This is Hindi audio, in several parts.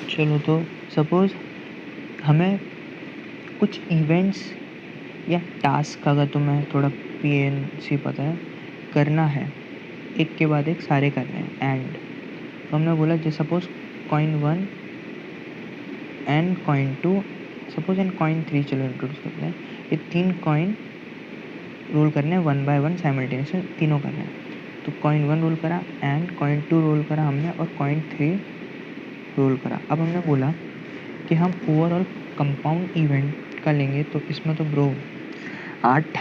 चलो तो सपोज़ हमें कुछ इवेंट्स या टास्क, अगर तुम्हें थोड़ा पीएनसी पता है, करना है, एक के बाद एक सारे करने हैं एंड। तो हमने बोला जो suppose coin 1 and coin 2 suppose and coin 3 चलो इंट्रोड्यूस करते हैं। ये 3 कॉइन रोल करने हैं 1 बाय 1 साइमल्टेनियसली, तीनों करने हैं। तो कॉइन 1 रोल करा एंड कॉइन 2 रोल करा हमने और कॉइन 3 रोल करा। अब हमने बोला कि हम ओवरऑल कंपाउंड इवेंट का लेंगे, तो इसमें तो bro 8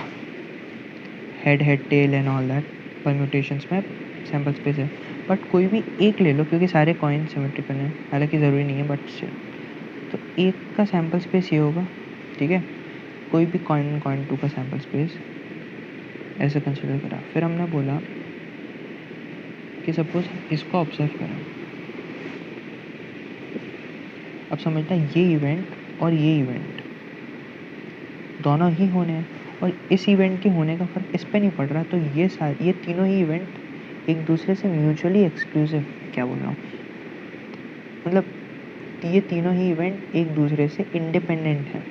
head head tail and all that permutations में सैम्पल स्पेस है। बट कोई भी एक ले लो क्योंकि सारे कॉइन सिमेट्रिकल हैं, हालांकि ज़रूरी नहीं है बट स्टिल। तो एक का सैम्पल स्पेस ये होगा, ठीक है। कोई भी कॉइन 2 का सैम्पल स्पेस ऐसे कंसिडर करा। फिर हमने बोला कि सपोज इसको ऑब्जर्व करें। अब समझना ये इवेंट और ये इवेंट दोनों ही होने हैं, और इस इवेंट के होने का फ़र्क इस पे नहीं पड़ रहा। तो ये तीनों ही इवेंट एक दूसरे से म्यूचुअली एक्सक्लूसिव, क्या बोल रहा हूँ, मतलब ये तीनों ही इवेंट एक दूसरे से इंडिपेंडेंट हैं,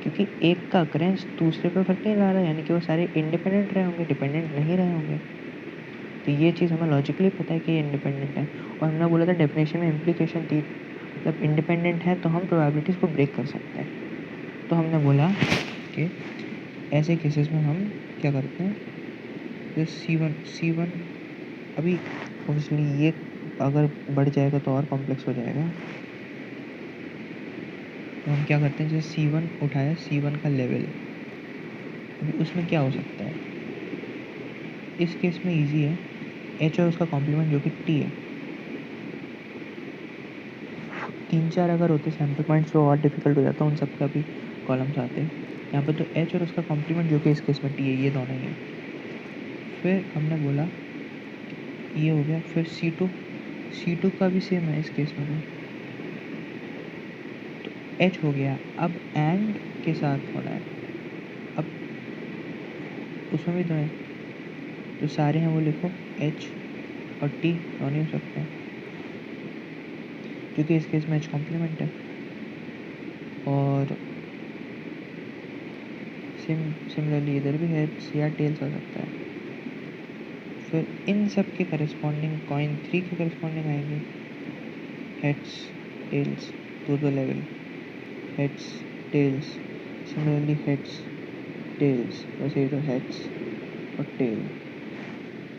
क्योंकि एक का अकरेंस दूसरे पर फर्क नहीं ला रहा, यानी कि वो सारे इंडिपेंडेंट रहे होंगे, डिपेंडेंट नहीं रहे होंगे। तो ये चीज़ हमें लॉजिकली पता है कि ये इंडिपेंडेंट है। और हमने बोला था डेफिनेशन में इम्प्लीकेशन थी, मतलब इंडिपेंडेंट है तो हम प्रोबेबिलिटीज़ को ब्रेक कर सकते हैं। तो हमने बोला कि ऐसे केसेस में हम क्या करते हैं, जैसे C1 अभी ऑब्वियसली ये अगर बढ़ जाएगा तो और कॉम्प्लेक्स हो जाएगा। तो हम क्या करते हैं, जैसे C1 उठाया, C1 का लेवल, अभी उसमें क्या हो सकता है। इस केस में इजी है, H और उसका कॉम्प्लीमेंट जो कि T है। 3-4 अगर होते सैम्पल पॉइंट्स तो और डिफिकल्ट हो जाता, उन सब का भी कॉलम्स आते हैं। यहाँ पर तो H और उसका कॉम्प्लीमेंट जो कि इस केस में T है, ये दोनों ही है। फिर हमने बोला ये हो गया। फिर C2 का भी सेम है इस केस में तो H हो गया। अब एंड के साथ होना है, अब उसमें भी तो है, तो सारे हैं वो लिखो, H और T दोनों हो सकते हैं, क्योंकि इस केस में H कॉम्प्लीमेंट है। और सिमिलरली इधर भी हेड्स या टेल्स हो सकता है। फिर इन सब के करस्पॉन्डिंग कॉइन 3 के करस्पॉन्डिंग आएंगे हेड्स टेल्स, दो level, heads tails, similarly heads tails, वैसे ही तो हेड्स और टेल।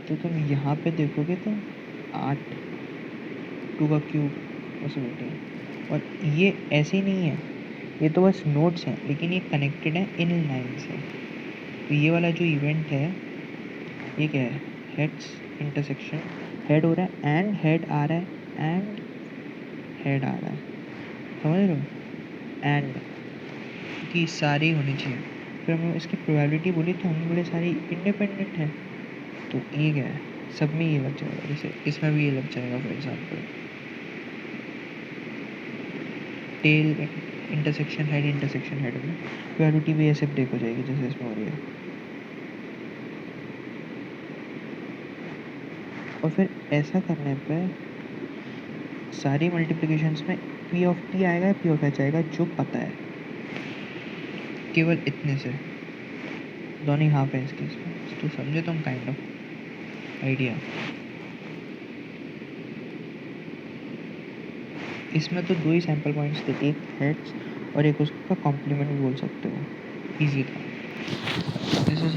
तो तुम यहाँ पे देखोगे तो 8 2 का क्यूब पॉसिबिलिटी है। और ये ऐसे ही नहीं है, ये तो बस नोट्स हैं, लेकिन ये कनेक्टेड है इन लाइन से। तो ये वाला जो इवेंट है ये क्या है, हेड्स इंटरसेक्शन, हेड हो रहा है एंड हेड आ रहा है एंड हेड आ रहा है, समझ रहे हो, एंड की सारी होनी चाहिए। फिर हमने इसकी प्रोबेबिलिटी बोली तो हमने बोले सारी इंडिपेंडेंट है, तो ये क्या है, सब में ये लग जाएगा, जैसे इसमें भी ये लग जाएगा। For example tail intersection head में प्रोबेबिलिटी भी ऐसे ब्रेक हो जाएगी जैसे इसमें हो रही है। और फिर ऐसा करने पे सारी मल्टीप्लिकेशंस में P ऑफ T आएगा, P ऑफ H आएगा, जो पता है, केवल इतने से दोनों हाफ है इस केस में। तो समझे तुम काइंड ऑफ आइडिया। इसमें तो दो ही सैम्पल पॉइंट्स थे, एक हेड्स और एक उसका कॉम्प्लीमेंट बोल सकते हो, इजी था। दिस इज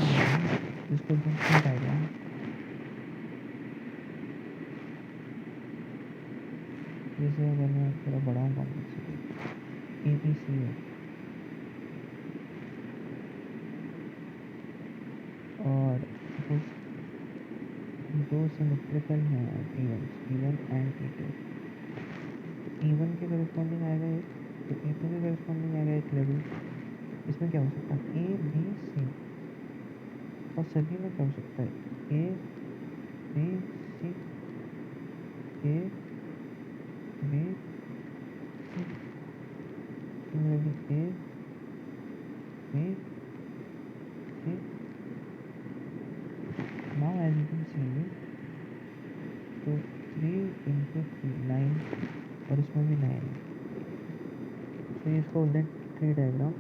जिसको एकदम क्लियर आइडिया है। जैसे अगर मैं थोड़ा बढ़ाऊँ कॉम्प्लेक्सिटी, ABC है और सपोज दो सिमेट्रिकल हैं इवेंट्स, E1 एंड E2, तो E1 के करस्पॉन्डिंग आएगा एक, तो E2 के करस्पॉन्डिंग आएगा एक लेवल। इसमें क्या हो सकता है, A B C, और सभी में क्या हो सकता है, A B C, A B C, similarly A B C। Now as you can see, तो 3 into 3 9 और इसमें भी 9 है। तो ये इसको बोलते हैं ट्री डायग्राम।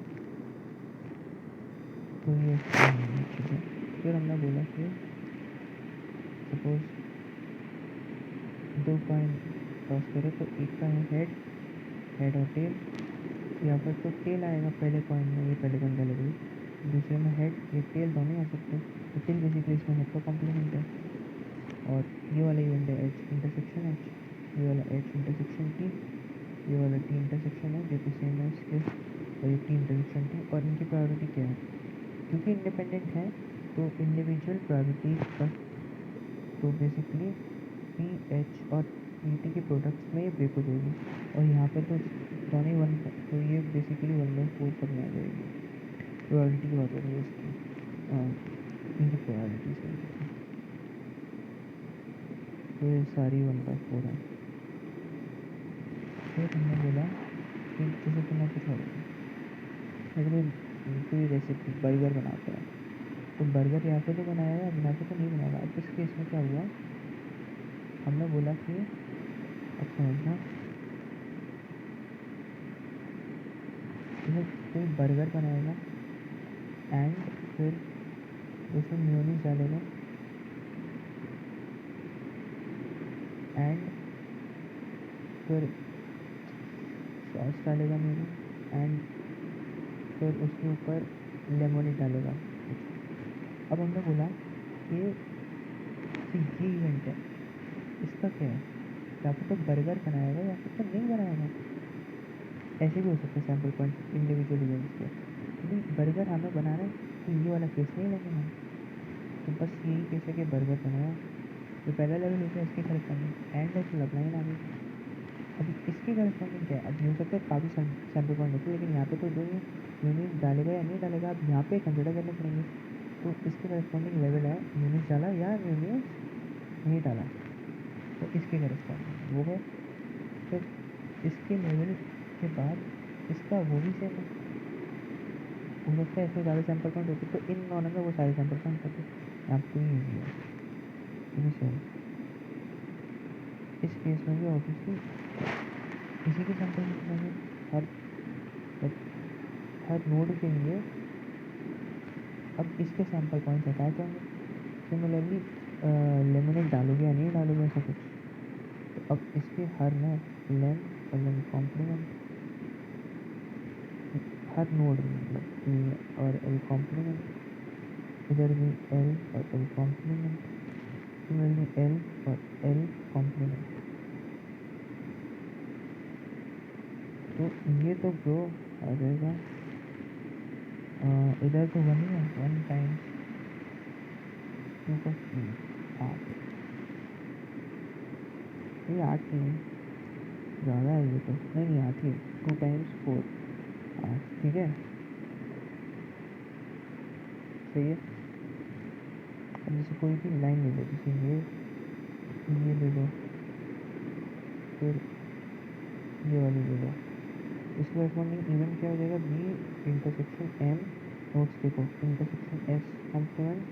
तो ये ठीक है। फिर हमने बोला कि सपोज 2 कॉइन टॉस करो तो एक का है हेड और टेल। यहाँ पर तो टेल आएगा पहले कॉइन में, ये पहले कॉइन पहले गई, दूसरे में हेड, ये टेल दोनों ही आ सकते हैं। तो टेल बेसिकली इसमें हेड का कॉम्प्लीमेंट है। और ये वाला इवेंट है एच इंटरसेक्शन एच, ये वाला एच इंटरसेक्शन टी, ये वाला टी इंटरसेक्शन है जो कि सेम है इसके, और ये टी इंटरसेक्शन टी। और इनकी प्रायोरिटी क्या है, क्योंकि इंडिपेंडेंट है तो इंडिविजुअल प्रायोरिटी का, तो बेसिकली पी एच और पी टी के प्रोडक्ट्स में ये ब्रेक हो जाएगी। और यहाँ पर तो दोनों ही वन, तो ये बेसिकली 1/4 तक में आ जाएगी। प्रोबेबिलिटी की बात हो रही है इसकी, इनकी प्रोबेबिलिटी से, तो ये सारी 1/4 है। फिर हमने बोला कि जैसे कि मैं कुछ और, जैसे कोई रेसिपी बर्गर बनाता है, तो बर्गर यहाँ पे तो बनाएगा, यहाँ पे तो नहीं बनाएगा। अब इस केस में क्या हुआ, हमने बोला कि अब समझना, जैसे कोई बर्गर बनाएगा एंड फिर उसमें मेयोनीज डालेगा एंड फिर सॉस डालेगा मेयोनीज एंड फिर उसके ऊपर लेमोनेड डालेगा। अब हमने बोला कि ये इवेंट है, इसका क्या है, या फिर तो बर्गर बनाएगा या फिर तो नहीं बनाएगा। ऐसे भी हो सकते हैं सैम्पल पॉइंट इंडिविजुअल इवेंट्स के, लेकिन बर्गर हमें बनाना है तो ये वाला केस नहीं लेंगे हम। तो बस यही केस है कि बर्गर बनाया, जो पहला लेवल हो गया इसके करस्पॉन्डिंग एंड है तो लपलाइन आ गई। अभी इसके करस्पॉन्डिंग क्या है, अब हो सकता है काफ़ी सैम्पल पॉइंट होते हैं, लेकिन यहाँ पे तो दो ही, यूनिट डालेगा या नहीं डालेगा, अब यहाँ पे कंसिडर करने पड़ेंगे। तो इसके करस्पॉन्डिंग लेवल है यूनिट डाला या यूनिट नहीं डाला, तो इसके करस्पॉन्डिंग वो है। फिर इसके लेवल के बाद इसका वो भी सेम है, हो सकता है इसमें ज़्यादा सैम्पल पॉइंट होते तो इन दोनों में वो सारे सैम्पल पॉइंट होते, यहाँ पे ही है, ये भी सेम। इस केस में भी ऑब्वियसली इसी के सैम्पल में हर नोड के लिए अब इसके सैम्पल पॉइंट्स अटैच होंगे। सिमिलरली लेमिनेट डालोगे या नहीं डालोगे ऐसा कुछ, तो अब इसके हर में लेम और लेम कॉम्प्लीमेंट, हर नोड में मतलब ए और एल कॉम्प्लीमेंट, इधर भी एल और एल कॉम्प्लीमेंट, सिमिलरली एल और एल कॉम्प्लीमेंट। तो ये तो ब्रो आ जाएगा, इधर तो 1 ही है, 1 टाइम्स 2 का 8, ये 8 नहीं है, ज़्यादा है ये तो, नहीं 8 ही, 2 टाइम्स 4 8, ठीक है, सही है। अब जैसे कोई भी लाइन ले लो, जैसे ये ले लो, फिर ये वाली ले लो, इसके कॉरस्पॉन्डिंग इवेंट क्या हो जाएगा, बी इंटरसेक्शन एम, नोट्स देखो, intersection S complement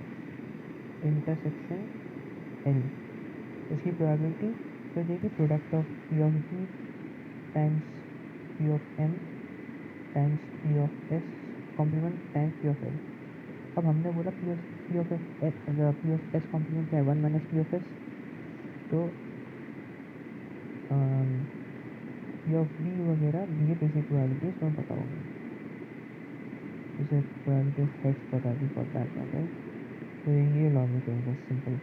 intersection L, इसकी प्रोबेबिलिटी हो जाएगी product of P of B times P of M times P of S complement times P of L. अब हमने बोला पी ऑफ एस कॉम्प्लीमेंट क्या है, 1 माइनस पी ऑफ एस, तो पी ऑफ बी वगैरह ये बेसिक प्रोबेबिलिटी इसमें पता होगी, जैसे प्रोबेबिलिटी ऑफ हेड्स पता भी पता है, तो ये लॉजिक है बस सिंपल।